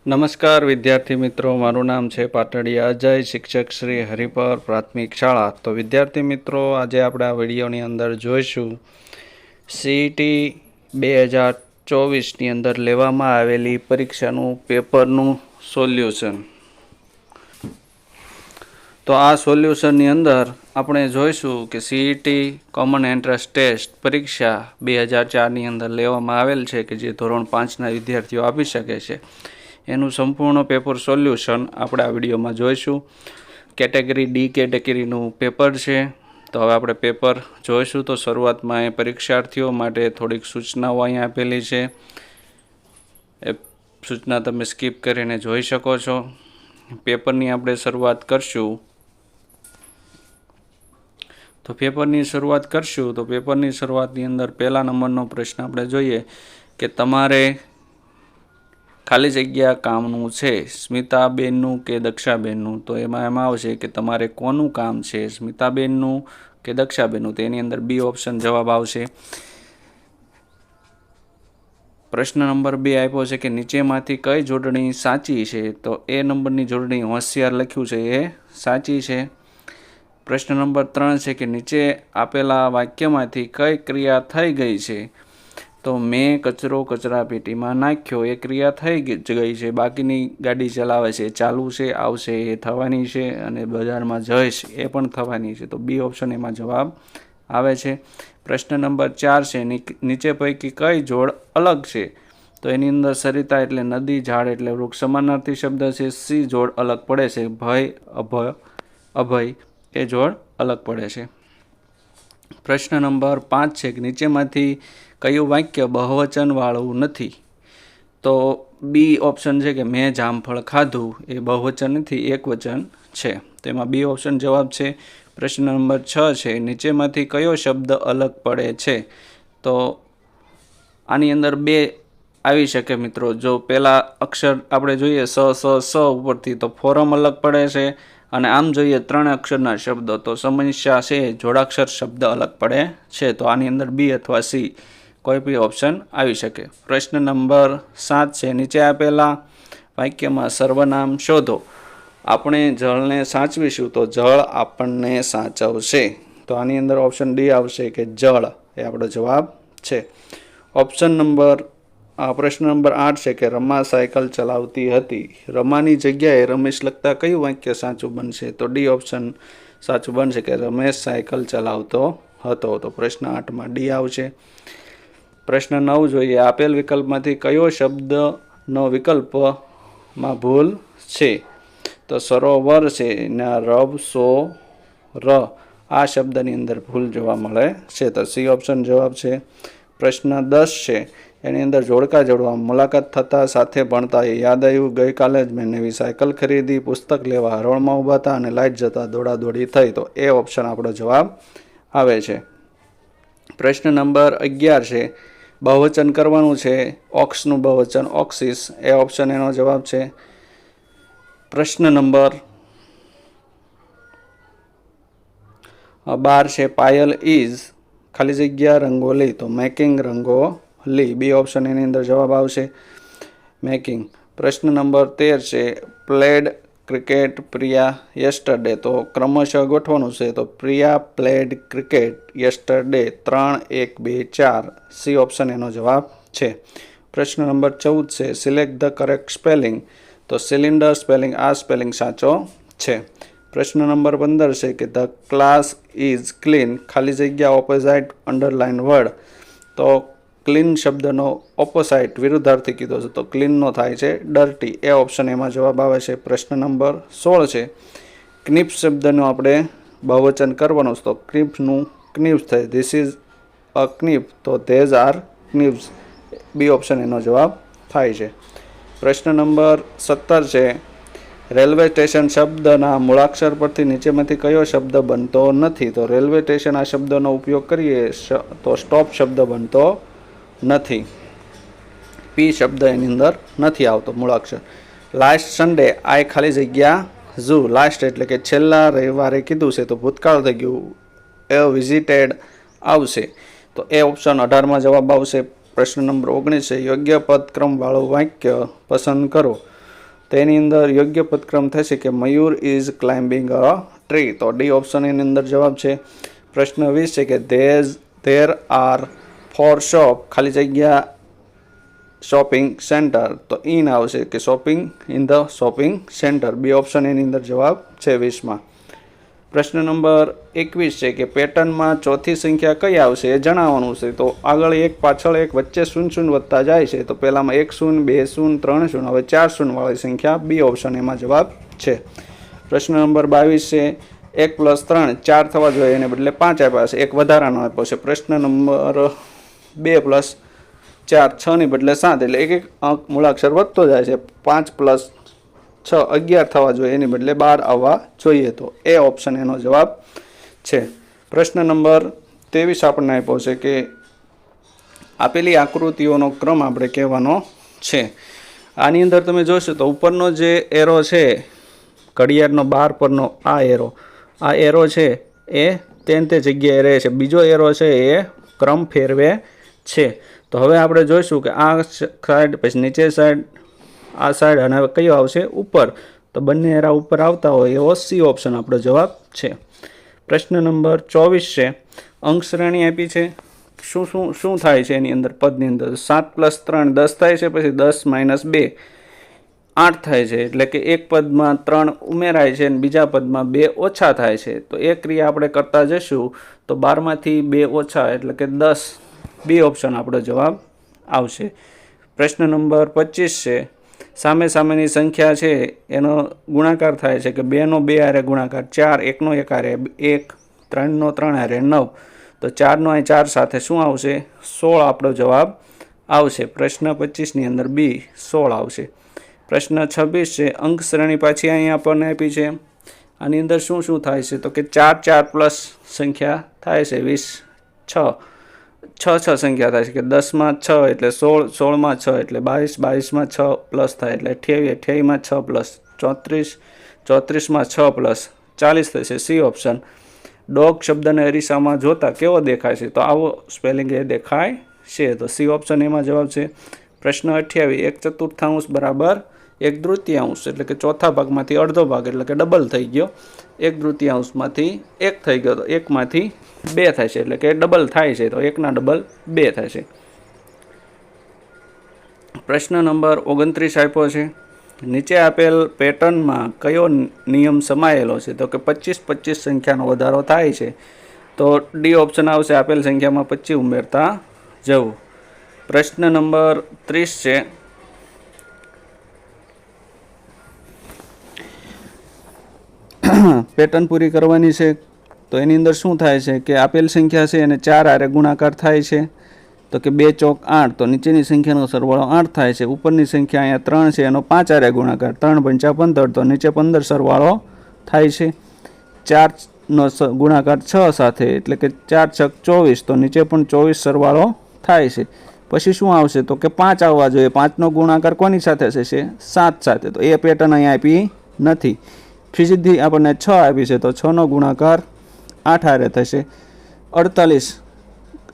નમસ્કાર વિદ્યાર્થી મિત્રો, મારું નામ છે પાટડિયા અજય, શિક્ષક શ્રી હરિપર પ્રાથમિક શાળા. તો વિદ્યાર્થી મિત્રો, આજે આપણે આ વિડીયોની અંદર જોઈશું સીઈટી 2024ની અંદર લેવામાં આવેલી પરીક્ષાનું પેપરનું સોલ્યુશન. તો આ સોલ્યુશનની અંદર આપણે જોઈશું કે સીઈટી કોમન એન્ટ્રન્સ ટેસ્ટ પરીક્ષા 2004ની અંદર લેવામાં આવેલ છે કે જે ધોરણ 5ના વિદ્યાર્થીઓ આપી શકે છે. એનું સંપૂર્ણ પેપર સોલ્યુશન આપણે આ વિડીયોમાં જોઈશું. કેટેગરી ડી કેટેગરીનું પેપર છે. તો હવે આપણે પેપર જોઈશું. તો શરૂઆતમાં એ પરીક્ષાર્થીઓ માટે થોડીક સૂચનાઓ અહીંયા આપેલી છે. એ સૂચના તમે સ્કીપ કરીને જોઈ શકો છો. પેપરની આપણે શરૂઆત કરશું. તો પેપરની શરૂઆતની અંદર પહેલા નંબરનો પ્રશ્ન આપણે જોઈએ કે તમારે ખાલી જગ્યા કામનું છે સ્મિતાબેનનું કે દક્ષાબેનનું. તો એમાં આવશે કે તમારે કોનું કામ છે, સ્મિતાબેનનું કે દક્ષાબેનનું. તો એની અંદર બી ઓપ્શન જવાબ આવશે. પ્રશ્ન નંબર 2 આપ્યો છે કે નીચેમાંથી કઈ જોડણી સાચી છે. તો એ નંબરની જોડણી હોશિયાર લખ્યું છે એ સાચી છે. પ્રશ્ન નંબર 3 છે કે નીચે આપેલા વાક્યમાંથી કઈ ક્રિયા થઈ ગઈ છે. તો મેં કચરો કચરા પેટીમાં નાખ્યો, એ ક્રિયા થઈ ગઈ છે. બાકીની ગાડી ચલાવે છે, ચાલુ છે, આવશે એ થવાની છે, અને બજારમાં જઈશ એ પણ થવાની છે. તો બી ઓપ્શન એમાં જવાબ આવે છે. પ્રશ્ન નંબર 4 છે નીચે પૈકી કઈ જોડ અલગ છે. તો એની અંદર સરિતા એટલે નદી, ઝાડ એટલે વૃક્ષ સમાનાર્થી શબ્દ છે. સી જોડ અલગ પડે છે. ભય અભય એ જોડ અલગ પડે છે. પ્રશ્ન નંબર 5 છે કે નીચેમાંથી કયું વાક્ય બહુવચન વાળું નથી. તો બી ઓપ્શન છે કે મેં જામફળ ખાધું, એ બહુવચન નથી, એકવચન છે. તેમાં બી ઓપ્શન જવાબ છે. પ્રશ્ન નંબર 6 છે નીચેમાંથી કયો શબ્દ અલગ પડે છે. તો આની અંદર 2 આવી શકે મિત્રો. જો પહેલા અક્ષર આપણે જોઈએ સ ઉપરથી તો ફોરમ અલગ પડે છે, અને આમ જોઈએ 3 અક્ષરના શબ્દો તો સમસ્યા છે જોડાક્ષર શબ્દ અલગ પડે છે. તો આની અંદર બી અથવા સી કોઈ બી ઓપ્શન આવી શકે. પ્રશ્ન નંબર 7 છે નીચે આપેલા વાક્યમાં સર્વનામ શોધો. આપણે જળને સાચવીશું તો જળ આપણને સાચવશે. તો આની અંદર ઓપ્શન ડી આવશે કે જળ એ આપણો જવાબ છે. પ્રશ્ન નંબર 8 છે કે રમા સાયકલ ચલાવતી હતી. રમાની જગ્યાએ રમેશ લખતા કયું વાક્ય સાચું બનશે. તો ડી ઓપ્શન સાચું બનશે કે રમેશ સાયકલ ચલાવતો હતો. તો પ્રશ્ન 8માં ડી આવશે. પ્રશ્ન 9 જોઈએ આપેલ વિકલ્પમાંથી કયો શબ્દનો વિકલ્પમાં ભૂલ છે. તો સરોવર છે ને આ શબ્દની અંદર ભૂલ જોવા મળે છે. તો સી ઓપ્શન જવાબ છે. પ્રશ્ન 10 છે એની અંદર જોડકા જોડવા. મુલાકાત થતાં સાથે ભણતા એ યાદ આવ્યું ગઈકાલે જ મેં નવી સાયકલ ખરીદી, પુસ્તક લેવા હરોળમાં ઊભા હતા અને લાઇટ જતાં દોડાદોડી થઈ. તો એ ઓપ્શન આપણો જવાબ આવે છે. પ્રશ્ન નંબર 11 છે બહુવચન કરવાનું છે. ઓક્સનું બહુવચન ઓક્સિસ, એ ઓપ્શન એનો જવાબ છે. પ્રશ્ન નંબર 12 છે પાયલ ઇઝ ખાલી જગ્યા રંગોલી. તો મેકિંગ રંગોલી, બી ઓપ્શન એની અંદર જવાબ આવશે મેકિંગ. પ્રશ્ન નંબર 13 છે પ્લેડ ક્રિકેટ પ્રિયા યસ્ટરડે. તો ક્રમશઃ ગોઠવાનું છે. તો Priya played cricket yesterday 3, 1, 2, 4. C option એનો જવાબ છે. પ્રશ્ન નંબર 14 છે સિલેક્ટ ધ કરેક્ટ સ્પેલિંગ. તો સિલિન્ડર સ્પેલિંગ આ સ્પેલિંગ સાચો છે. પ્રશ્ન નંબર 15 છે કે ધ ક્લાસ ઇઝ ક્લીન ખાલી જગ્યા ઓપોઝાઇટ અંડરલાઇન વર્ડ. તો ક્લીન શબ્દનો ઓપોઝાઇટ વિરુદ્ધાર્થી કીધો છે. તો ક્લીનનો થાય છે ડર્ટી, એ ઓપ્શન એમાં જવાબ આવે છે. પ્રશ્ન નંબર 16 છે ક્નિપ શબ્દનું આપણે બહુવચન કરવાનું. તો ક્નિપનું ક્નિપ્સ થાય. ધીસ ઇઝ અ ક્નિપ. તો ધેઝ આર ક્નિપ્સ, બી ઓપ્શન એનો જવાબ થાય છે. પ્રશ્ન નંબર 17 છે રેલવે સ્ટેશન શબ્દના મૂળાક્ષર પરથી નીચેમાંથી કયો શબ્દ બનતો નથી. તો રેલવે સ્ટેશન આ શબ્દનો ઉપયોગ કરીએ તો સ્ટોપ શબ્દ બનતો નથી. પી શબ્દ એની અંદર નથી આવતો મૂળાક્ષર. લાસ્ટ સન્ડે આઈ ખાલી જગ્યા ઝૂ. લાસ્ટ એટલે કે છેલ્લા રવિવારે કીધું છે તો ભૂતકાળ થઈ ગયું. એ વિઝિટેડ આવશે. તો એ ઓપ્શન 18માં જવાબ આવશે. પ્રશ્ન નંબર 19 છે યોગ્ય પદક્રમવાળું વાક્ય પસંદ કરો. તો એની અંદર યોગ્ય પદક્રમ થશે કે મયુર ઇઝ ક્લાઇમ્બિંગ અ ટ્રી. તો ડી ઓપ્શન એની અંદર જવાબ છે. પ્રશ્ન 20 છે કે ધેર આર 4 શોપ ખાલી જગ્યા શોપિંગ સેન્ટર. તો ઇન આવશે કે shopping in the shopping centre. B option એની અંદર જવાબ છે 20માં. પ્રશ્ન નંબર 21 છે કે પેટર્નમાં ચોથી સંખ્યા કઈ આવશે એ જણાવવાનું છે. તો આગળ એક પાછળ એક વચ્ચે 0 વધતા જાય છે. તો પહેલામાં 1 0 2 0 3 0 હવે 4 0 વાળી સંખ્યા બી ઓપ્શન એમાં જવાબ છે. પ્રશ્ન નંબર 22 છે 1 + 3 4 થવા જોઈએ એને બદલે 5 આપ્યા છે, એક વધારાનો આપ્યો છે. પ્રશ્ન નંબર 2 + 4 6 ની બદલે 7 એટલે એક અંક મૂળાક્ષર વધતો જાય છે. 5 + 6 11 થવા જોઈએ એની બદલે 12 આવવા જોઈએ. તો એ ઓપ્શન એનો જવાબ છે. પ્રશ્ન નંબર 23 આપણને આપ્યો છે કે આપેલી આકૃતિઓનો ક્રમ આપણે કહેવાનો છે. આની અંદર તમે જોશો તો ઉપરનો જે એરો છે ઘડિયાળનો 12 પરનો આ એરો છે એ તે જગ્યાએ રહે છે. બીજો એરો છે એ ક્રમ ફેરવે છે. તો હવે આપણે જોઈશું કે આ સાઈડ પછી નીચે સાઈડ આ સાઈડ અને હવે કયો આવશે ઉપર. તો બંને એરા ઉપર આવતા હોય એવો સી ઓપ્શન આપણો જવાબ છે. પ્રશ્ન નંબર 24 છે અંક શ્રેણી આપી છે. શું થાય છે એની અંદર પદની અંદર 7 + 3 10 થાય છે, પછી 10 - 2 8 થાય છે. એટલે કે એક પદમાં 3 ઉમેરાય છે અને બીજા પદમાં 2 ઓછા થાય છે. તો એ ક્રિયા આપણે કરતા જશું તો 12માંથી 2 ઓછા એટલે કે 10. બી ઓપ્શન આપણો જવાબ આવશે. પ્રશ્ન નંબર 25 છે સામેની સંખ્યા છે એનો ગુણાકાર થાય છે કે 2 નો 2 હારે ગુણાકાર 4, 1 નો 1 હારે 1, 3 નો 3 હારે 9. તો 4 નો 4 સાથે શું આવશે 16 આપણો જવાબ આવશે. પ્રશ્ન 25 ની અંદર બી 16 આવશે. પ્રશ્ન 26 છે અંક શ્રેણી પાછી અહીંયા આપણને આપી છે. આની અંદર શું થાય છે તો કે 4 4 પ્લસ સંખ્યા થાય છે 20 6 6 સંખ્યા થાય છે કે 10 માં 6 એટલે 16, 16 માં 6 એટલે 22, 22 માં 6 પ્લસ થાય એટલે 28, 28 માં 6 પ્લસ 34, 34 માં 6 પ્લસ 40 થશે. C option. ડોગ શબ્દને અરીસામાં જોતા કેવો દેખાય છે તો આવો સ્પેલિંગ એ દેખાય છે. તો સી ઓપ્શન એમાં જવાબ છે. પ્રશ્ન 28 1/4 બરાબર 1/3 એટલે કે ચોથા ભાગમાંથી અડધો ભાગ એટલે કે ડબલ થઈ ગયો. 1/3માંથી 1 થઈ ગયો તો 1માંથી 2 થાય છે એટલે કે ડબલ થાય છે. તો 1 ના ડબલ 2 થાય છે. પ્રશ્ન નંબર 29 આપ્યો છે નીચે આપેલ પેટર્નમાં કયો નિયમ સમાયેલો છે તો કે 25 સંખ્યાનો વધારો થાય છે. તો ડી ઓપ્શન આવશે આપેલ સંખ્યામાં 25 ઉમેરતા જવું. પ્રશ્ન નંબર 30 છે પેટર્ન પૂરી કરવાની છે. તો એની અંદર શું થાય છે કે આપેલ સંખ્યા છે એને 4 હારે ગુણાકાર થાય છે. તો કે 2 ચોક 8 તો નીચેની સંખ્યાનો સરવાળો 8 થાય છે. ઉપરની સંખ્યા અહીંયા 3 છે એનો 5 હારે ગુણાકાર 3 × 5 = 15 તો નીચે 15 સરવાળો થાય છે. 4નો ગુણાકાર 6 સાથે એટલે કે 4 × 6 = 24 તો નીચે પણ 24 સરવાળો થાય છે. પછી શું આવશે તો કે 5 આવવા જોઈએ. 5નો ગુણાકાર કોની સાથે થશે 7 સાથે. તો એ પેટર્ન અહીંયા આપી નથી. સીધી આપણને 6 આપી છે તો 6નો ગુણાકાર 8 હારે થશે 48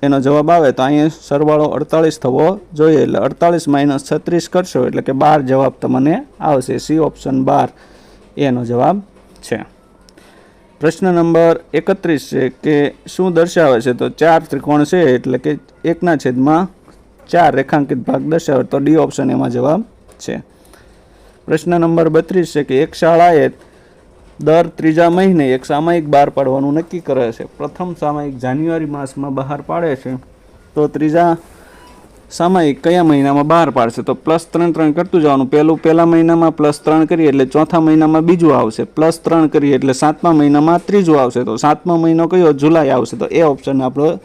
એનો જવાબ આવે તો અહીંયા સરવાળો 48 થવો જોઈએ. એટલે 48 - 36 કરશો એટલે કે 12 જવાબ તમને આવશે. સી ઓપ્શન 12 એનો જવાબ છે. પ્રશ્ન નંબર 31 છે કે શું દર્શાવે છે તો 4 ત્રિકોણ છે એટલે કે 1/4 રેખાંકિત ભાગ દર્શાવે તો ડી ઓપ્શન એમાં જવાબ છે. પ્રશ્ન નંબર 32 છે કે એક શાળાએ દર 3જા મહિને એક સામાયિક બહાર પાડવાનું નક્કી કરે છે. પ્રથમ સામાયિક જાન્યુઆરી માસમાં બહાર પાડે છે તો 3જા સામાયિક કયા મહિનામાં બહાર પાડશે તો +3 કરતું જવાનું. પહેલા મહિનામાં +3 કરીએ એટલે ચોથા મહિનામાં બીજું આવશે. +3 કરીએ એટલે 7મા મહિનામાં ત્રીજું આવશે. તો 7મો મહિનો કયો જુલાઈ આવશે. તો એ ઓપ્શન આપણો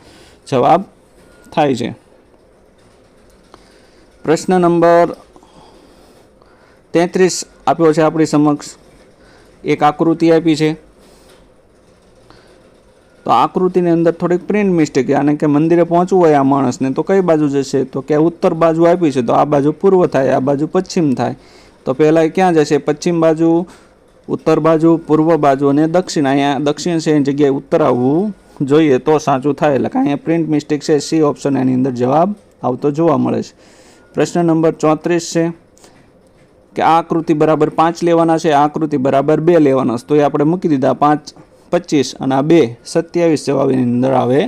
જવાબ થાય છે. પ્રશ્ન નંબર 33 આપ્યો છે આપણી સમક્ષ. એક આકૃતિ આપી છે તો આકૃતિની અંદર થોડીક પ્રિન્ટ મિસ્ટેક. આને કે મંદિરે પહોંચવું હોય આ માણસને તો કઈ બાજુ જશે તો કે ઉત્તર બાજુ આપી છે તો આ બાજુ પૂર્વ થાય, આ બાજુ પશ્ચિમ થાય. તો પહેલાં ક્યાં જશે પશ્ચિમ બાજુ, ઉત્તર બાજુ, પૂર્વ બાજુ અને દક્ષિણ. અહીંયા દક્ષિણ છે એની જગ્યાએ ઉત્તર આવવું જોઈએ તો સાચું થાય. એટલે કે અહીંયા પ્રિન્ટ મિસ્ટેક છે. સી ઓપ્શન એની અંદર જવાબ આવતો જોવા મળે છે. પ્રશ્ન નંબર 34 છે કે આ આકૃતિ બરાબર 5 લેવાના છે, આ આકૃતિ બરાબર 2 લેવાના છે, તો એ આપણે મૂકી દીધા 5 25 અને આ 2 27 જવાબ એની અંદર આવે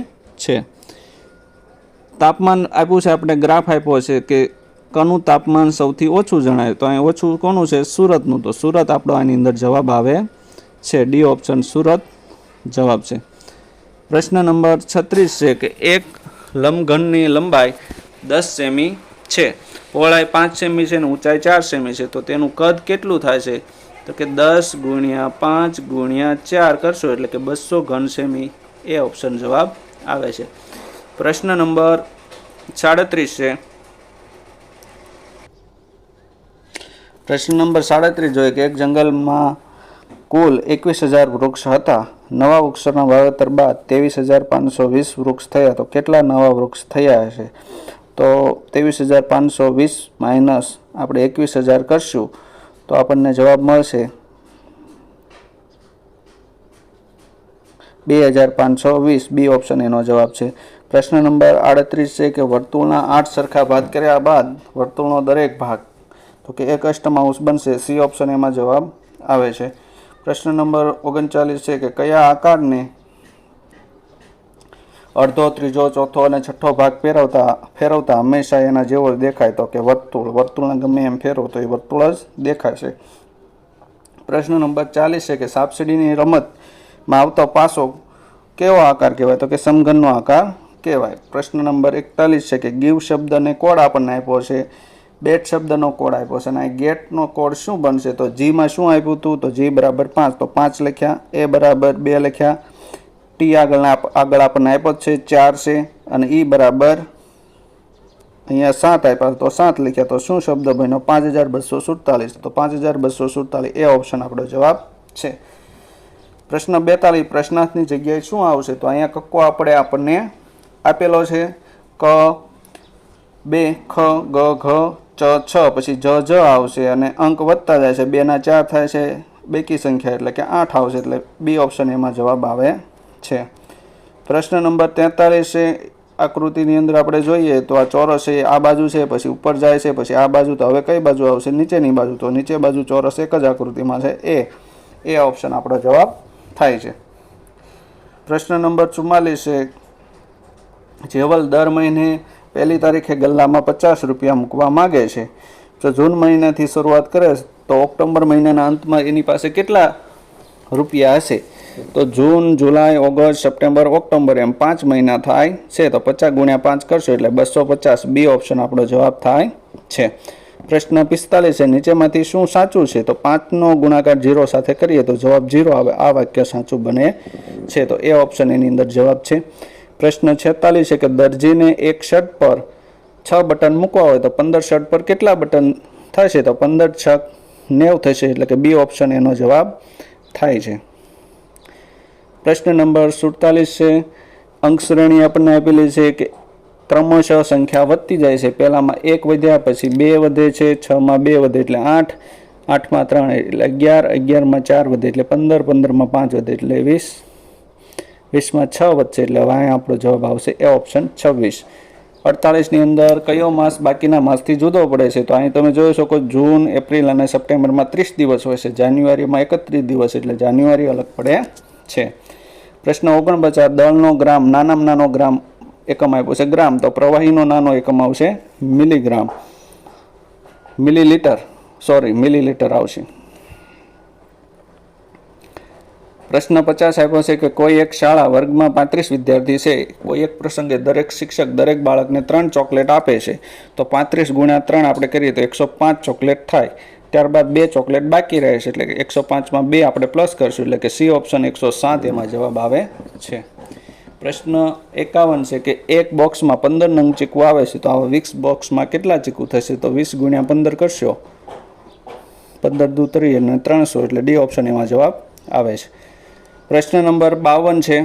છે. તાપમાન આપ્યું છે, આપણે ગ્રાફ આપ્યો છે કે કનું તાપમાન સૌથી ઓછું જણાય, તો અહીં ઓછું કોનું છે? સુરતનું. તો સુરત આપણો આની અંદર જવાબ આવે છે. ડી ઓપ્શન સુરત જવાબ છે. પ્રશ્ન નંબર 36 છે કે એક લંબઘનની લંબાઈ 10 સેમી છે, પહોળાઈ 5 સેમી છે અને ઊંચાઈ 4 સેમી છે, તો તેનું કદ કેટલું થાય છે? તો કે 10 × 5 × 4 કરશો એટલે કે 200 ઘન સેમી. એ ઓપ્શન જવાબ આવે છે. પ્રશ્ન નંબર 37 છે. પ્રશ્ન નંબર 37 જોઈએ કે એક જંગલમાં કુલ 21,000 વૃક્ષ હતા. નવા વૃક્ષોના વાવેતર બાદ 23,520 વૃક્ષ થયા, તો કેટલા નવા વૃક્ષ થયા હશે? તો 23,520 માઇનસ આપણે 21,000 કરશું તો આપણને જવાબ મળશે 2,520. બી ઓપ્શન એનો જવાબ છે. પ્રશ્ન નંબર 38 છે કે વર્તુળના 8 સરખા ભાગ કર્યા બાદ વર્તુળનો દરેક ભાગ તો કે 1 અષ્ટમાંશ બનશે. સી ઓપ્શન એમાં જવાબ આવે છે. પ્રશ્ન નંબર 39 છે કે કયા આકારને અડધો, ત્રીજો, ચોથો અને છઠ્ઠો ભાગ ફેરવતા હંમેશા એના જેવો દેખાય? તો કે વર્તુળ. વર્તુળને ગમે એમ ફેરવો તો એ વર્તુળ જ દેખાશે. પ્રશ્ન નંબર 40 છે કે સાપસીડીની રમતમાં આવતો પાસો કેવો આકાર કહેવાય? તો કે સમઘનનો આકાર કહેવાય. પ્રશ્ન નંબર 41 છે કે ગીવ શબ્દને કોડ આપણને આપ્યો છે, બેટ શબ્દનો કોડ આપ્યો છે, અને ગેટનો કોડ શું બનશે? તો જીમાં શું આપ્યું હતું? તો જી બરાબર 5, તો 5 લખ્યા, એ બરાબર 2 લખ્યા, ટી આગળ આપણને આપ્યો છે 4 છે, અને ઈ બરાબર અહીંયા 7 આપ્યા તો 7 લખ્યા. તો શું શબ્દ બન્યો? 5,247. તો 5,247 એ ઓપ્શન આપણો જવાબ છે. પ્રશ્ન 42 પ્રશ્નાર્થની જગ્યાએ શું આવશે? તો અહીંયા કક્કો આપણને આપેલો છે, ક 2, ખ, ગ, ઘ, ચ, છ, પછી જ, જ આવશે અને અંક વધતા જાય છે. 2 ના 4 થાય છે, બેકી સંખ્યા એટલે કે 8 આવશે. એટલે બી ઓપ્શન એમાં જવાબ આવે છે. પ્રશ્ન નંબર 43 છે. આકૃતિની અંદર આપણે જોઈએ તો આ ચોરસ છે, આ બાજુ છે, પછી ઉપર જાય છે, પછી આ બાજુ. તો હવે કઈ બાજુ આવશે? નીચેની બાજુ. તો નીચે બાજુ ચોરસ એક જ આકૃતિમાં છે. એ ઓપ્શન આપણો જવાબ થાય છે. પ્રશ્ન નંબર 44 છે. જેવલ દર મહિને 1 તારીખે ગલ્લામાં 50 રૂપિયા મૂકવા માગે છે. જો જૂન મહિનાથી શરૂઆત કરે તો ઓક્ટોબર મહિનાના અંતમાં એની પાસે કેટલા રૂપિયા હશે? તો જૂન, જુલાઈ, ઓગસ્ટ, સપ્ટેમ્બર, ઓક્ટોબર એમ 5 મહિના થાય છે. તો 50 × 5 કરશો એટલે 250. બી ઓપ્શન આપણો જવાબ થાય છે. પ્રશ્ન 45 છે. નીચેમાંથી શું સાચું છે? તો 5નો ગુણાકાર 0 સાથે કરીએ તો જવાબ 0 આવે. આ વાક્ય સાચું બને છે. તો એ ઓપ્શન એની અંદર જવાબ છે. પ્રશ્ન 46 છે કે દરજીને એક શર્ટ પર 6 બટન મૂકવા હોય તો 15 શર્ટ પર કેટલા બટન થશે? તો 15 × 6 90 થશે. એટલે કે બી ઓપ્શન એનો જવાબ થાય છે. પ્રશ્ન નંબર 47 છે. અંક શ્રેણી આપણને આપેલી છે કે ક્રમશઃ સંખ્યા વધતી જાય છે. પહેલામાં 1 વધ્યા, પછી 2 વધે છે, 6માં 2 વધે એટલે 8, 8માં 3 એટલે 11, 11માં 4 વધે એટલે 15, 15માં 5 વધે એટલે 20, 20માં 6 વધશે એટલે હવે અહીંયા આપણો જવાબ આવશે એ ઓપ્શન 26. 48ની અંદર કયો માસ બાકીના માસથી જુદો પડે છે? તો અહીં તમે જોઈ શકો જૂન, એપ્રિલ અને સપ્ટેમ્બરમાં 30 દિવસ હોય છે. જાન્યુઆરીમાં 31 દિવસ એટલે જાન્યુઆરી અલગ પડે છે. પ્રશ્ન 49 દળનો ગ્રામ નાનામાં નાનો ગ્રામ એકમ આપ્યો છે ગ્રામ, તો પ્રવાહીનો નાનો એકમ આવશે મિલીગ્રામ, મિલીલીટર આવશે. પ્રશ્ન 50 આપ્યો છે કે કોઈ એક શાળા વર્ગમાં 35 વિદ્યાર્થી છે. કોઈ એક પ્રસંગે દરેક શિક્ષક દરેક બાળકને 3 ચોકલેટ આપે છે. તો 35 × 3 આપણે કરીએ તો 105 ચોકલેટ થાય. ત્યારબાદ 2 ચોકલેટ બાકી રહે છે એટલે કે 105માં 2 આપણે પ્લસ કરશું એટલે કે સી ઓપ્શન 107 એમાં જવાબ આવે છે. પ્રશ્ન 51 છે કે એક બોક્સમાં 15 નંગ ચીકુ આવે છે. તો આવા 20 બોક્સમાં કેટલા ચીકુ થશે? તો 20 × 15 કરશો, 15 દુ 3 અને 300 એટલે ડી ઓપ્શન એમાં જવાબ આવે છે. પ્રશ્ન નંબર 52 છે.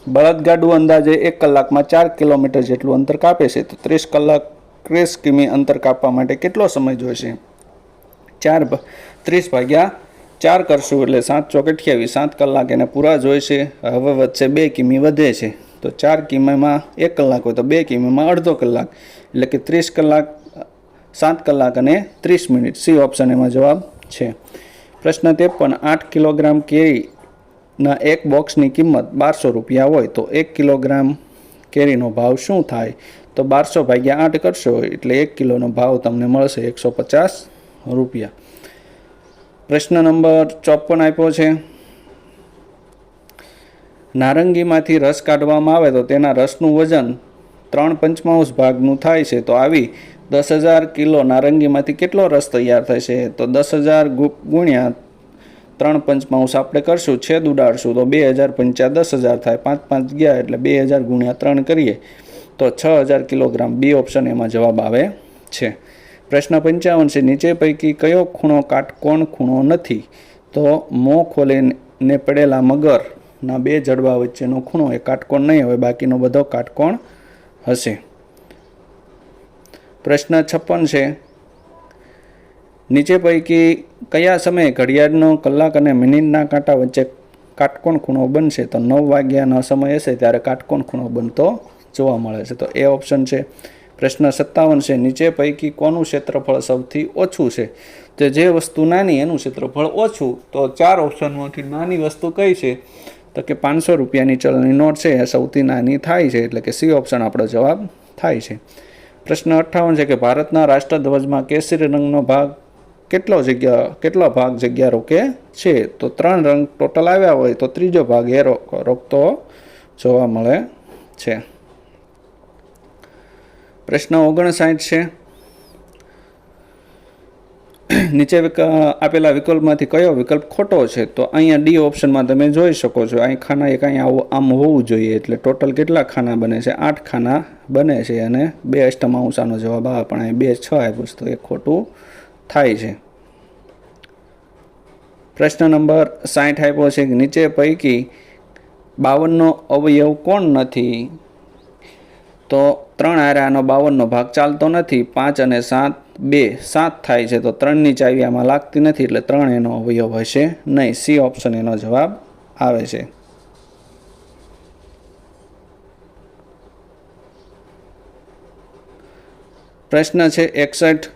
બળદગાડું અંદાજે 1 કલાકમાં 4 કિલોમીટર જેટલું અંતર કાપે છે. તો 30 કિમી અંતર કાપવા માટે કેટલો સમય જોઈશે? 30 ભાગ્યા 4 કરશું એટલે 7 ચોક 28, 7 કલાક એને પૂરા જોઈશે. હવે વચ્ચે 2 કિમી વધે છે. તો 4 કિમીમાં 1 કલાક હોય તો 2 કિમીમાં અડધો કલાક એટલે કે 30 કલાક 7 કલાક અને 30 મિનિટ. સી ઓપ્શન એમાં જવાબ છે. પ્રશ્ન 53 8 કિલોગ્રામ કેરીના એક બોક્સની કિંમત 1200 રૂપિયા હોય તો 1 કિલોગ્રામ કેરીનો ભાવ શું થાય? તો 1200 ભાગ્યા 8 કરશો એટલે 1 કિલોનો ભાવ તમને મળશે 150 રૂપિયા. પ્રશ્ન નંબર 54 આપ્યો છે. નારંગીમાંથી રસ કાઢવામાં આવે તો તેના રસનું વજન 3/5 ભાગનું થાય છે. તો આવી 10,000 કિલો નારંગીમાંથી કેટલો રસ તૈયાર થશે? તો 10,000 ગુણ્યા 3/5 આપણે કરશું, છેદ ઉડાડશું તો 2000 પંચા 10,000 થાય. 5 5 ગયા એટલે 2000 ગુણ્યા 3 કરીએ તો 6,000 કિલોગ્રામ. બી ઓપ્શન એમાં જવાબ આવે છે. પ્રશ્ન 55 છે. નીચે પૈકી કયો ખૂણો કાટકોણ ખૂણો નથી? તો મોં ખોલીને પડેલા મગરના બે જડબા વચ્ચેનો ખૂણો એ કાટકોણ નહીં હોય, બાકીનો બધો કાટકોણ હશે. પ્રશ્ન 56 છે. નીચે પૈકી કયા સમયે ઘડિયાળનો કલાક અને મિનિટના કાંટા વચ્ચે કાટકોણ ખૂણો બનશે? તો 9 વાગ્યાનો સમય હશે ત્યારે કાટકોણ ખૂણો બનતો જોવા મળે છે. તો એ ઓપ્શન છે. પ્રશ્ન 57 છે. નીચે પૈકી કોનું ક્ષેત્રફળ સૌથી ઓછું છે? તો જે વસ્તુ નાની એનું ક્ષેત્રફળ ઓછું. તો 4 ઓપ્શનમાંથી નાની વસ્તુ કઈ છે? તો કે 500 રૂપિયાની ચલણી નોટ છે એ સૌથી નાની થાય છે, એટલે કે સી ઓપ્શન આપણો જવાબ થાય છે. પ્રશ્ન 58 છે કે ભારતના રાષ્ટ્રધ્વજમાં કેસરી રંગનો ભાગ કેટલો ભાગ જગ્યા રોકે છે? તો 3 રંગ ટોટલ આવ્યા હોય તો ત્રીજો ભાગ એ રોકતો જોવા મળે છે. પ્રશ્ન 59 છે. નીચે આપેલા વિકલ્પમાંથી કયો વિકલ્પ ખોટો છે? તો અહીંયા ડી ઓપ્શનમાં તમે જોઈ શકો છો, અહીં ખાના એક અહીંયા આમ હોવું જોઈએ, એટલે ટોટલ કેટલા ખાના બને છે? 8 ખાના બને છે અને 2 અષ્ટમાંશાનો જવાબ આવે, પણ અહીં 2 6 આપ્યું છે તો એ ખોટું થાય છે. પ્રશ્ન નંબર 60 આપ્યો છે કે નીચે પૈકી 52નો અવયવ કોણ નથી? તો 3 હારે આનો 52નો ભાગ ચાલતો નથી. 5 અને 7 2 7 થાય છે તો 3ની ચાવી આમાં લાગતી નથી, એટલે 3 એનો અવયવ હશે નહીં. સી ઓપ્શન એનો જવાબ આવે છે. પ્રશ્ન છે 61.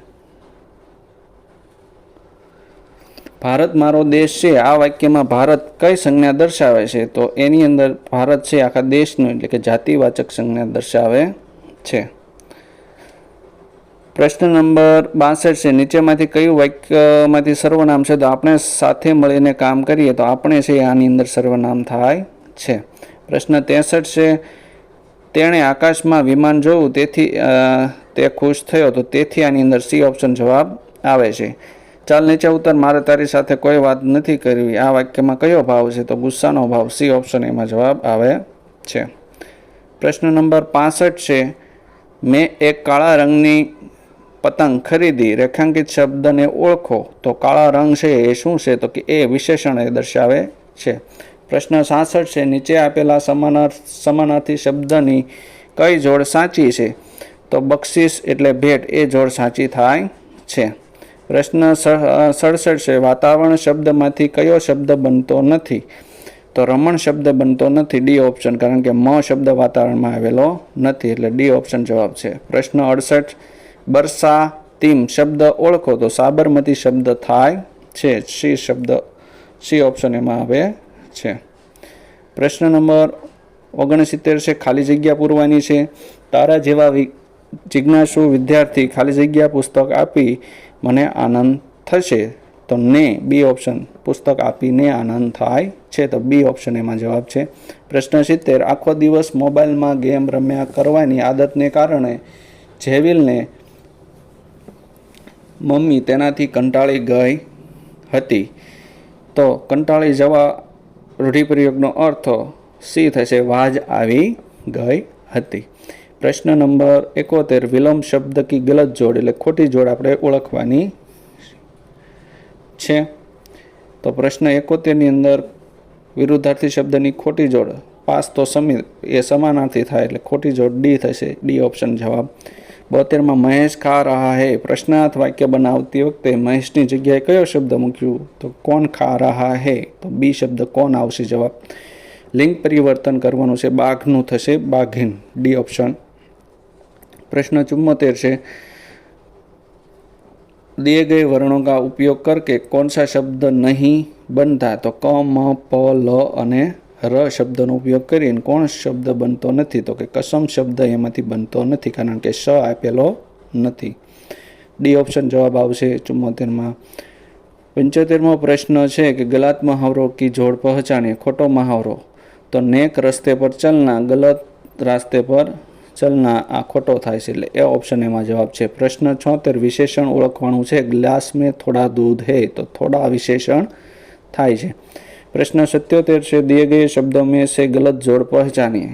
ભારત મારો દેશ છે આ વાક્યમાં ભારત કઈ સંજ્ઞા દર્શાવે છે? તો એની અંદર ભારત છે આખા દેશનું, એટલે કે જાતિવાચક સંજ્ઞા દર્શાવે છે. પ્રશ્ન નંબર 62 છે. નીચેમાંથી કયું વાક્યમાંથી સર્વનામ છે? તો આપણે સાથે મળીને કામ કરીએ તો આપણે છે આની અંદર સર્વનામ થાય છે. પ્રશ્ન 63 છે. તેણે આકાશમાં વિમાન જોયું તેથી તે ખુશ થયો, તો તેથી આની અંદર સી ઓપ્શન જવાબ આવે છે. ચાલ નીચે ઉતર, મારે તારી સાથે કોઈ વાત નથી કરવી. આ વાક્યમાં કયો ભાવ છે? તો ગુસ્સાનો ભાવ. સી ઓપ્શન એમાં જવાબ આવે છે. પ્રશ્ન નંબર 65 છે. મેં એક કાળા રંગની પતંગ ખરીદી. રેખાંકિત શબ્દને ઓળખો. તો કાળા રંગ છે એ શું છે? તો કે એ વિશેષણ એ દર્શાવે છે. પ્રશ્ન 66 છે. નીચે આપેલા સમાનાર્થી શબ્દની કઈ જોડ સાચી છે? તો બક્ષિસ એટલે ભેટ એ જોડ સાચી થાય છે. પ્રશ્ન 67 છે. વાતાવરણ શબ્દમાંથી કયો શબ્દ બનતો નથી? તો રમણ શબ્દ બનતો નથી. ડી ઓપ્શન, કારણ કે મ શબ્દ વાતાવરણમાં આવેલો નથી, એટલે ડી ઓપ્શન જવાબ છે. પ્રશ્ન 68. બરસાતીમ શબ્દ ઓળખો. તો સાબરમતી શબ્દ થાય છે. સી ઓપ્શન એમાં આવે છે. પ્રશ્ન નંબર 69 છે. ખાલી જગ્યા પૂરવાની છે. તારા જેવા જિજ્ઞાસુ વિદ્યાર્થી ખાલી જગ્યા પુસ્તક આપી મને આનંદ થશે. તો ને બી ઓપ્શન, પુસ્તક આપીને આનંદ થાય છે. તો બી ઓપ્શન એમાં જવાબ છે. પ્રશ્ન 70. આખો દિવસ મોબાઈલમાં ગેમ રમ્યા કરવાની આદતને કારણે જેવિલને મમ્મી તેનાથી કંટાળી ગઈ હતી. તો કંટાળી જવા રૂઢિપ્રયોગનો અર્થ સી થશે, વાજ આવી ગઈ હતી. પ્રશ્ન નંબર 71. વિલંબ શબ્દ કી ગલત જોડ, એટલે ખોટી જોડ આપણે ઓળખવાની છે. તો પ્રશ્ન 71ની અંદર વિરુદ્ધાર્થી શબ્દની ખોટી જોડ પાસ તો સમિત એ સમાનાર્થી થાય, એટલે ખોટી જોડ ડી થશે. ડી ઓપ્શન જવાબ. 72માં મહેશ ખા રહા હૈ. પ્રશ્નાર્થ વાક્ય બનાવતી વખતે મહેશની જગ્યાએ કયો શબ્દ મૂક્યું? તો કોણ ખા રહા હૈ? તો બી શબ્દ કોણ આવશે જવાબ. લિંગ પરિવર્તન કરવાનું છે, બાઘનું થશે બાઘીન. D option. પ્રશ્ન 74 છે. दिए गए वर्णों का उपयोग करके कौन सा शब्द नहीं बनता? तो क म प ल અને ર શબ્દનો ઉપયોગ કરીને કોણ શબ્દ બનતો નથી? તો કે કસમ શબ્દ એમાંથી બનતો નથી, કારણ કે સ આપેલો નથી. ડી ઓપ્શન જવાબ આવશે 74માં. 75મો પ્રશ્ન છે કે ગલત મહાવરો की जोड़ पहचाने. खोटो મહાવરો તો नेक रस्ते पर चलना, गलत रास्ते पर चलना आ खोटो થાય છે, એટલે એ ઓપ્શન એમાં જવાબ છે. પ્રશ્ન 76 વિશેષણ ઓળખવાનું છે. ગ્લાસ में थोड़ा दूध है तो थोड़ा विशेषण થાય છે. प्रश्न 77 છે दिए गए शब्दों में से गलत जोड़ पहचानिए.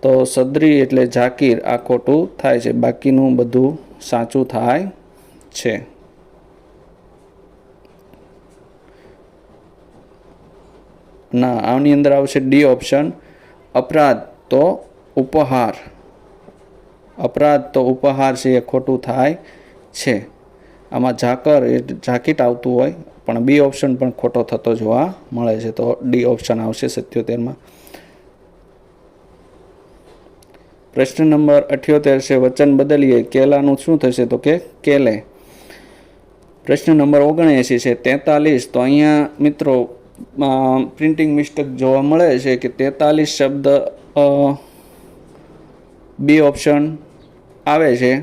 તો સદરી એટલે ઝાકીર આ ખોટું થાય છે, બાકીનું બધું સાચું થાય છે. ના, આની અંદર આવશે ડી ઓપ્શન અપરાધ તો ઉપહાર. અપરાધ તો ઉપહાર છે એ ખોટું થાય છે. આમાં ઝાકર એ ઝાકીટ આવતું હોય, પણ બી ઓપ્શન પણ ખોટો થતો જોવા મળે છે, તો ડી ઓપ્શન આવશે 77માં. પ્રશ્ન નંબર 78 છે વચન બદલીએ. કેલાનું શું થશે? તો કે કેલે. પ્રશ્ન નંબર 79 છે 43. તો અહીંયા મિત્રો પ્રિન્ટિંગ મિસ્ટેક જોવા મળે છે કે 43 શબ્દ બી ઓપ્શન આવે છે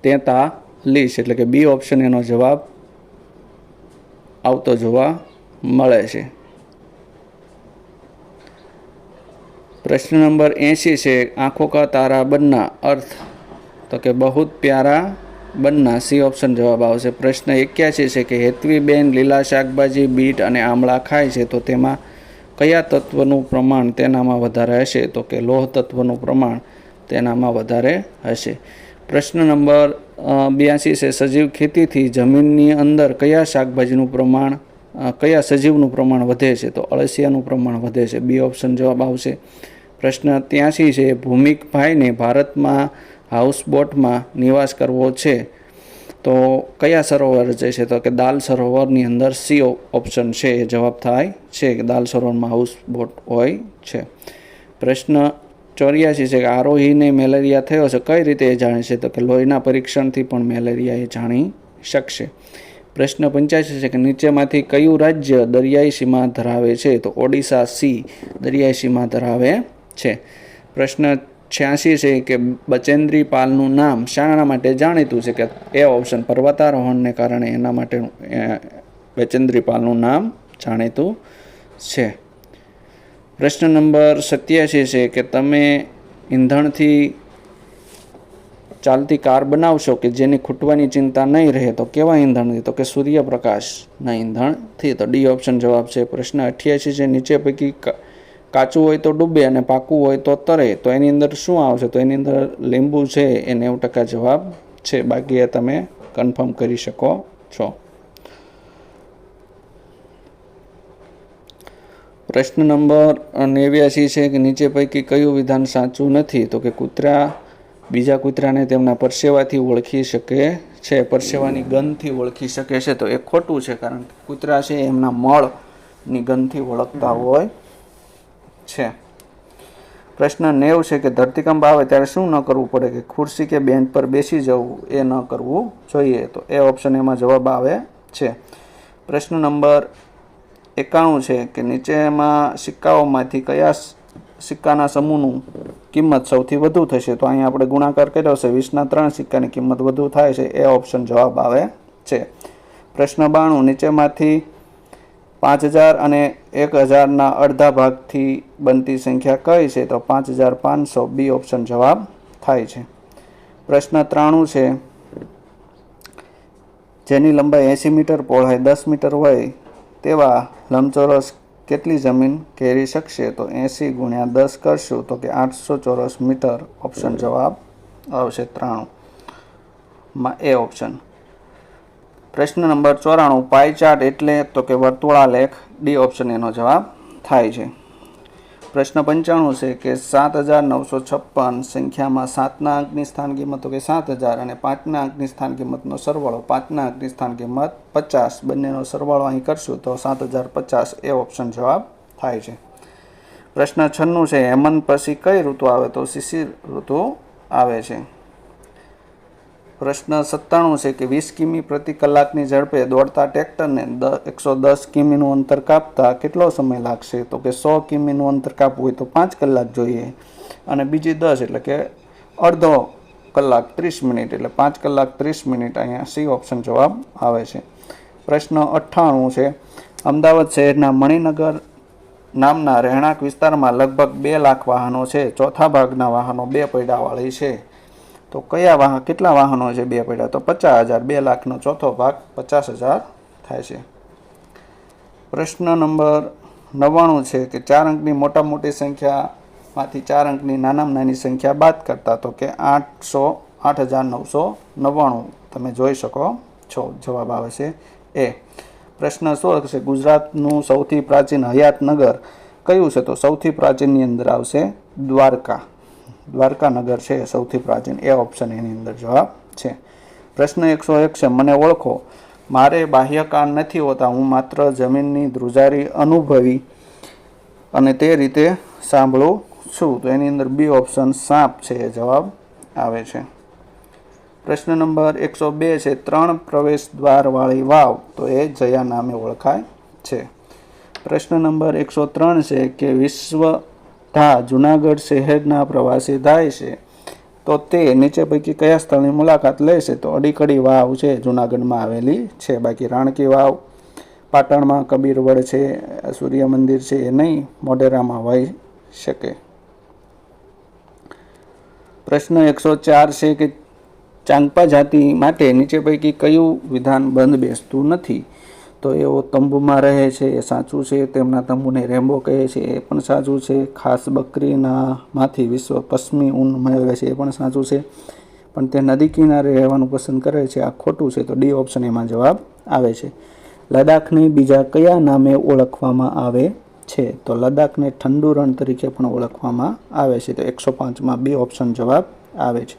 43, એટલે કે બી ઓપ્શન એનો જવાબ આવતો જોવા મળે છે. प्रश्न नंबर 80 છે आंखों का तारा बनना. अर्थ तो के बहुत प्यारा बनना. सी ऑप्शन जवाब आवશે. प्रश्न 81 છે કે હેતવીબેન લીલા શાકભાજી, બીટ અને આમળા ખાય છે, તો તેમાં કયા તત્વનું પ્રમાણ તેનામાં વધારે હશે? તો કે લોહ તત્વનું પ્રમાણ તેનામાં વધારે હશે. પ્રશ્ન નંબર 82 છે સજીવ ખેતીથી જમીનની અંદર કયા શાકભાજીનું પ્રમાણ કયા સજીવનું પ્રમાણ વધે છે? તો અળસિયાનું પ્રમાણ વધે છે. બી ઓપ્શન જવાબ આવશે. પ્રશ્ન 83 છે ભૂમિકભાઈને ભારતમાં હાઉસબોટમાં નિવાસ કરવો છે, તો કયા સરોવર જશે? તો કે દાલ સરોવરની અંદર. સી ઓપ્શન છે એ જવાબ થાય છે કે દાલ સરોવરમાં હાઉસબોટ હોય છે. પ્રશ્ન 84 છે કે આરોહીને મેલેરિયા થયો છે, કઈ રીતે એ જાણે છે? તો કે લોહીના પરીક્ષણથી પણ મેલેરિયા એ જાણી શકશે. પ્રશ્ન 85 છે કે નીચેમાંથી કયું રાજ્ય દરિયાઈ સીમા ધરાવે છે? તો ઓડિશા. સી દરિયાઈ સીમા ધરાવે છે. પ્રશ્ન 86 છે કે બચેન્દ્રી પાલનું નામ શાના માટે જાણીતું છે? કે એ ઓપ્શન પર્વતારોહણને કારણે એના માટે બચેન્દ્રી પાલનું નામ જાણીતું છે. પ્રશ્ન નંબર 87 છે કે તમે ઈંધણથી ચાલતી કાર બનાવશો કે જેની ખૂટવાની ચિંતા નહીં રહે, તો કેવા ઈંધણથી? તો કે સૂર્યપ્રકાશના ઈંધણથી. તો ડી ઓપ્શન જવાબ છે. પ્રશ્ન 88 છે નીચે પૈકી કાચું હોય તો ડૂબે અને પાકું હોય તો તરે, તો એની અંદર શું આવશે? તો એની અંદર લીંબુ છે એ 90% જવાબ છે, બાકી એ તમે કન્ફર્મ કરી શકો છો. પ્રશ્ન નંબર 89 છે કે નીચે પૈકી કયું વિધાન સાચું નથી? તો કે કૂતરા બીજા કૂતરાને તેમના પરસેવાથી ઓળખી શકે છે, પરસેવાની ગંધથી ઓળખી શકે છે, તો એ ખોટું છે, કારણ કે કૂતરા છે એમના મળની ગંધથી ઓળખતા હોય છે. પ્રશ્ન 90 છે કે ધરતીકંપ આવે ત્યારે શું ન કરવું પડે? કે ખુરશી કે બેન્ચ પર બેસી જવું એ ન કરવું જોઈએ, તો એ ઓપ્શન એમાં જવાબ આવે છે. પ્રશ્ન નંબર 91 છે કે નીચેમાં સિક્કાઓમાંથી કયા સિક્કાના સમૂહનું કિંમત સૌથી વધુ થશે? તો અહીંયા આપણે ગુણાકાર કર્યો છે, 20ના 3 સિક્કાની કિંમત વધુ થાય છે, એ ઓપ્શન જવાબ આવે છે. પ્રશ્ન 92 નીચેમાંથી 5000 અને 1000ના અડધા ભાગથી બનતી સંખ્યા કઈ છે? તો 5500. બી ઓપ્શન જવાબ થાય છે. પ્રશ્ન 93 છે જેની લંબાઈ 80 મીટર પહોળાઈ 10 મીટર હોય તેવા લંબચોરસ કેટલી જમીન ઘેરી શકશે? તો 80 × 10 કરશું તો કે 800 ચોરસ મીટર. ઓપ્શન જવાબ આવશે 93માં એ ઓપ્શન. પ્રશ્ન નંબર 94 પાઈ ચાર્ટ એટલે? તો કે વર્તુળાલેખ. ડી ઓપ્શન એનો જવાબ થાય છે. પ્રશ્ન 95 છે કે 7956 સંખ્યામાં 7ના અંકની સ્થાન કિંમત? તો કે 7000 અને 5ના અંકની સ્થાન કિંમતનો સરવાળો. 5ના અંકની સ્થાન કિંમત 50, બંનેનો સરવાળો અહીં કરશું તો 7050. એ ઓપ્શન જવાબ થાય છે. પ્રશ્ન 96 છે હેમંત પછી કઈ ઋતુ આવે? તો શિશિર ઋતુ આવે છે. પ્રશ્ન 97 છે કે 20 કિમી પ્રતિ કલાકની ઝડપે દોડતા ટ્રેક્ટરને 110 કિમીનું અંતર કાપતા કેટલો સમય લાગશે? તો કે 100 કિમીનું અંતર કાપવું હોય તો 5 કલાક જોઈએ, અને બીજી 10 એટલે કે અડધો કલાક 30 મિનિટ એટલે 5 કલાક 30 મિનિટ. અહીંયા સી ઓપ્શન જવાબ આવે છે. પ્રશ્ન 98 છે, અમદાવાદ શહેરના મણિનગર નામના રહેણાંક વિસ્તારમાં લગભગ 2 લાખ વાહનો છે. ચોથા ભાગના વાહનો 2 પૈડાવાળી છે. તો કેટલા વાહનો છે 2 પૈડા? તો 50,000. 2 લાખનો ચોથો ભાગ 50,000 થાય છે. પ્રશ્ન નંબર 99 છે કે 4 અંકની મોટા મોટી સંખ્યામાંથી 4 અંકની નાનામાં નાની સંખ્યા બાદ કરતા, તો કે 8,999 તમે જોઈ શકો છો. જવાબ આવે છે એ. પ્રશ્ન 16 છે, ગુજરાતનું સૌથી પ્રાચીન હયાતનગર કયું છે? તો સૌથી પ્રાચીનની અંદર આવશે દ્વારકાનગર છે સૌથી પ્રાચીન. એ ઓપ્શન એની અંદર જવાબ છે. પ્રશ્ન 101 છે, મને ઓળખો. મારે બાહ્ય કાન નથી હોતા, હું માત્ર જમીનની ધ્રુજારી અનુભવી અને તે રીતે સાંભળું છું. તો એની અંદર બી ઓપ્શન સાપ છે એ જવાબ આવે છે. પ્રશ્ન નંબર 102 છે, 3 પ્રવેશ દ્વારવાળી વાવ, તો એ જયા નામે ઓળખાય છે. પ્રશ્ન નંબર 103 છે કે વિશ્વધા જૂનાગઢ શહેરના પ્રવાસી જાય છે તો તે નીચે પૈકી કયા સ્થળની મુલાકાત લેશે? તો અડીકડી વાવ છે જૂનાગઢમાં આવેલી છે. બાકી રાણકી વાવ પાટણમાં, કબીરવડ છે, સૂર્ય મંદિર છે એ નહીં, મોઢેરામાં હોઈ શકે. પ્રશ્ન 104 છે કે ચાંગપા જાતિ માટે નીચે પૈકી કયું વિધાન બંધ બેસતું નથી? તો એઓ તંબુમાં રહે છે એ સાચું છે. તેમના તંબુને રેમ્બો કહે છે એ પણ સાચું છે. ખાસ બકરીમાંથી વિશ્વ પશ્ચિમી ઊન મેળવે છે એ પણ સાચું છે. પણ તે નદી કિનારે રહેવાનું પસંદ કરે છે આ ખોટું છે. તો ડી ઓપ્શન એમાં જવાબ આવે છે. લદ્દાખને બીજા કયા નામે ઓળખવામાં આવે છે? તો લદ્દાખને ઠંડુ રણ તરીકે પણ ઓળખવામાં આવે છે. તો 105માં બી ઓપ્શન જવાબ આવે છે.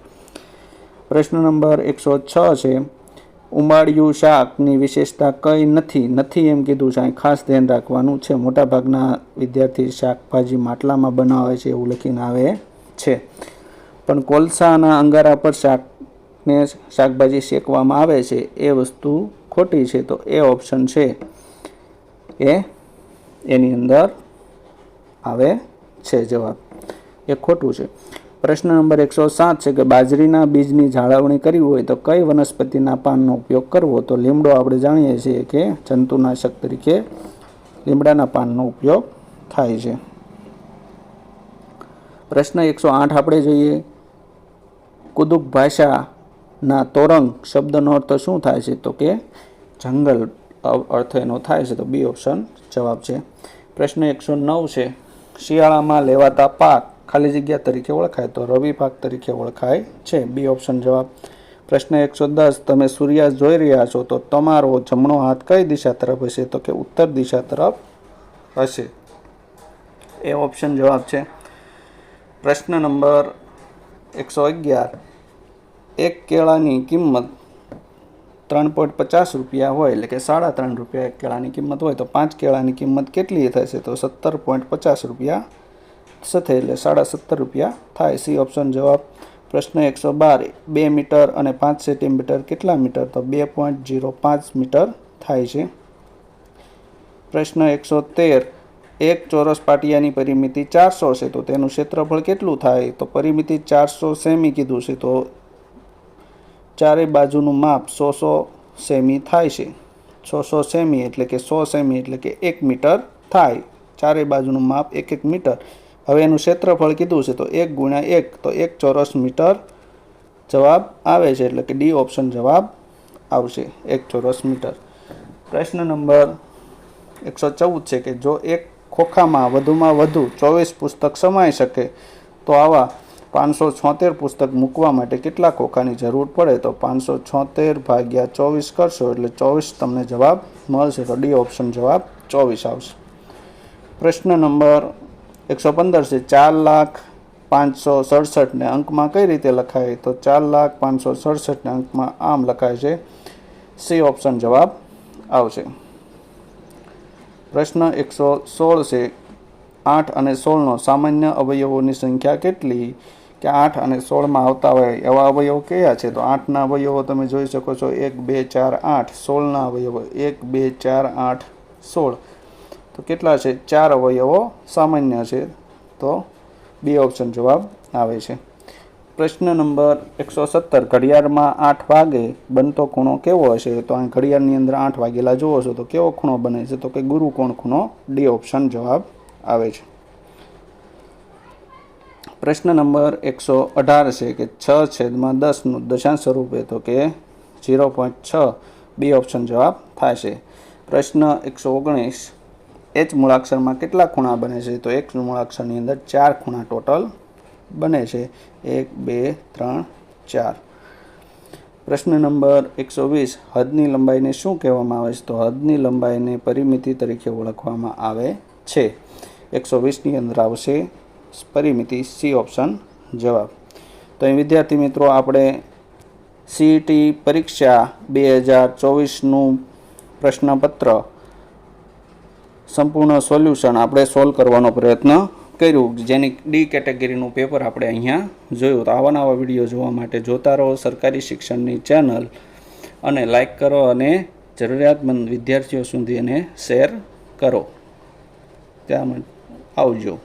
પ્રશ્ન નંબર 106 છે, ઉંબાડિયું શાકની વિશેષતા કઈ નથી એમ કીધું છે. ખાસ ધ્યાન રાખવાનું છે. મોટાભાગના વિદ્યાર્થી શાકભાજી માટલામાં બનાવે છે એવું લખીને આવે છે, પણ કોલસાના અંગારા પર શાકભાજી શેકવામાં આવે છે એ વસ્તુ ખોટી છે. તો એ ઓપ્શન છે એ એની અંદર આવે છે જવાબ. એ ખોટું છે. પ્રશ્ન નંબર 107 છે કે બાજરીના બીજની જાળવણી કરવી હોય તો કઈ વનસ્પતિના પાનનો ઉપયોગ કરવો? તો લીમડો આપણે જાણીએ છીએ કે જંતુનાશક તરીકે લીમડાના પાનનો ઉપયોગ થાય છે. પ્રશ્ન 108 આપણે જોઈએ, કુદુક ભાષાના તોરંગ શબ્દનો અર્થ શું થાય છે? તો કે જંગલ અર્થ એનો થાય છે. તો બી ઓપ્શન જવાબ છે. પ્રશ્ન 109 છે, શિયાળામાં લેવાતા પાક ખાલી જગ્યા તરીકે ઓળખાય? તો રવિ પાક તરીકે ઓળખાય છે. બી ઓપ્શન જવાબ. પ્રશ્ન 110, તમે સૂર્યાસ્ત જોઈ રહ્યા છો તો તમારો જમણો હાથ કઈ દિશા તરફ હશે? તો કે ઉત્તર દિશા તરફ હશે. એ ઓપ્શન જવાબ છે. પ્રશ્ન નંબર 111, એક કેળાની કિંમત 3.50 રૂપિયા હોય એટલે કે 3.5 રૂપિયા એક કેળાની કિંમત હોય તો 5 કેળાની કિંમત કેટલી થશે? તો 17.50 રૂપિયા થશે એટલે 17.5 રૂપિયા થાય. સી ઓપ્શન જવાબ. પ્રશ્ન 112, 2 મીટર અને 5 સેન્ટીમીટર કેટલા મીટર? તો 2.05 મીટર થાય છે. પ્રશ્ન 113, એક ચોરસ પાટિયાની પરિમિતિ 400 છે તો તેનું ક્ષેત્રફળ કેટલું થાય? તો પરિમિતિ 400 સેમી કીધું છે તો ચારે બાજુનું માપ 100 સેમી થાય છે. 100 સેમી એટલે કે 100 સેમી એટલે કે 1 મીટર થાય. ચારે બાજુનું માપ 1 મીટર. હવે એનું ક્ષેત્રફળ કીધું છે તો 1 × 1 તો 1 ચોરસ મીટર જવાબ આવે છે. એટલે કે ડી ઓપ્શન જવાબ આવશે, 1 ચોરસ મીટર. પ્રશ્ન નંબર 114 છે કે જો એક ખોખામાં વધુમાં વધુ 24 પુસ્તક સમાઈ શકે તો આવા 576 પુસ્તક મૂકવા માટે કેટલા ખોખાની જરૂર પડે? તો 576 / 24 કરશો એટલે 24 તમને જવાબ મળશે. તો ડી ઓપ્શન જવાબ 24 આવશે. પ્રશ્ન નંબર 115 છે, 4,567 ને અંકમાં કઈ રીતે લખાય? તો 4,567 ને અંકમાં આમ લખાય છે. સી ઓપ્શન જવાબ આવશે. પ્રશ્ન 116 છે, 8 અને 16નો સામાન્ય અવયવોની સંખ્યા કેટલી? કે 8 અને 16માં આવતા હોય એવા અવયવો કયા છે? તો 8ના અવયવો તમે જોઈ શકો છો 1 2 4 8. 16ના અવયવો 1 2 4 8 16. તો કેટલા છે? 4 અવયવો સામાન્ય છે. તો બી ઓપ્શન જવાબ આવે છે. પ્રશ્ન નંબર 117. ઘડિયાળમાં 8 વાગે બનતો ખૂણો કેવો હશે? તો આ ઘડિયાળની અંદર 8 વાગેલા જુઓ છો તો કેવો ખૂણો બને છે? તો કે ગુરુકોણ ખૂણો. ડી ઓપ્શન જવાબ આવે છે. પ્રશ્ન નંબર 118 છે કે 6/10નું દશાંશ સ્વરૂપે? તો કે 0.6. બી ઓપ્શન જવાબ થશે. પ્રશ્ન 119. એચ મૂળાક્ષરમાં કેટલા ખૂણા બને છે? તો એક મૂળાક્ષરની અંદર 4 ખૂણા ટોટલ બને છે. 1 2 3 4. પ્રશ્ન નંબર 120. હદની લંબાઈને શું કહેવામાં આવે છે? તો હદની લંબાઈને પરિમિતિ તરીકે ઓળખવામાં આવે છે. 120ની અંદર આવશે પરિમિતિ. સી ઓપ્શન જવાબ. તો અહીં વિદ્યાર્થી મિત્રો આપણે સીઈટી પરીક્ષા 2024નું પ્રશ્નપત્ર સંપૂર્ણ સોલ્યુશન આપણે સોલ્વ કરવાનો પ્રયત્ન કર્યું, જેની ડી કેટેગરીનું પેપર આપણે અહીંયા જોયું. તો આવા નવા વિડીયો જોવા માટે જોતા રહો સરકારી શિક્ષણની ચેનલ, અને લાઈક કરો અને જરૂરિયાતમંદ વિદ્યાર્થીઓ સુધી એને શેર કરો. ત્યાં આવજો.